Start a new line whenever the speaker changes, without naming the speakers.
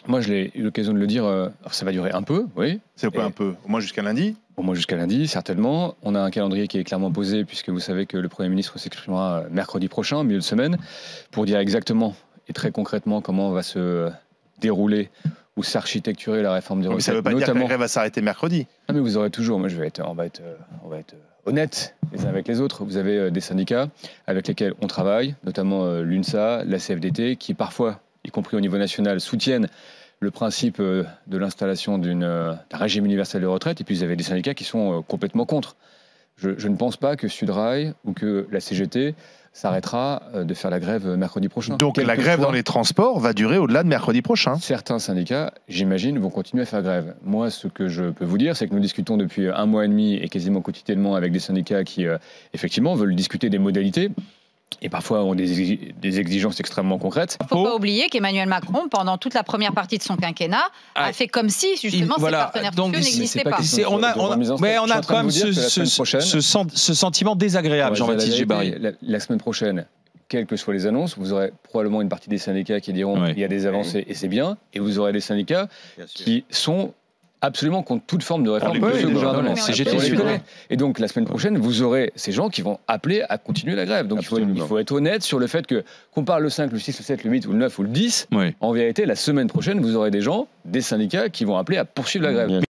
Moi, je l'ai eu l'occasion de le dire, ça va durer un peu, oui.
C'est quoi un peu? Au moins jusqu'à lundi?
Au moins jusqu'à lundi, certainement. On a un calendrier qui est clairement posé, puisque vous savez que le Premier ministre s'exprimera mercredi prochain, milieu de semaine, pour dire exactement et très concrètement comment va se dérouler ou s'architecturer la réforme des retraites.
Mais ça ne veut pas dire que la grève va s'arrêter mercredi.
Non, mais vous aurez toujours, moi on va être honnêtes les uns avec les autres. Vous avez des syndicats avec lesquels on travaille, notamment l'UNSA, la CFDT, qui parfois, y compris au niveau national, soutiennent le principe de l'installation d'un régime universel de retraite, et puis vous avez des syndicats qui sont complètement contre. Je ne pense pas que Sudrail ou que la CGT s'arrêtera de faire la grève mercredi prochain.
Donc la grève dans les transports va durer au-delà de mercredi prochain.
Certains syndicats, j'imagine, vont continuer à faire grève. Moi, ce que je peux vous dire, c'est que nous discutons depuis 1 mois et demi et quasiment quotidiennement avec des syndicats qui, effectivement, veulent discuter des modalités. Et parfois ont des exigences extrêmement concrètes.
Il ne faut pas oublier qu'Emmanuel Macron, pendant toute la première partie de son quinquennat, a fait comme si, justement, ces partenaires sociaux n'existaient pas.
On a quand même ce sentiment désagréable, Jean-Baptiste Djebbari.
La semaine prochaine, quelles que soient les annonces, vous aurez probablement une partie des syndicats qui diront il y a des avancées et c'est bien, et vous aurez des syndicats qui sont absolument contre toute forme de réforme. Et donc la semaine prochaine, vous aurez ces gens qui vont appeler à continuer la grève. Donc il faut être honnête sur le fait que qu'on parle le 5, le 6, le 7, le 8 ou le 9 ou le 10, en vérité, la semaine prochaine, vous aurez des gens, des syndicats qui vont appeler à poursuivre la grève.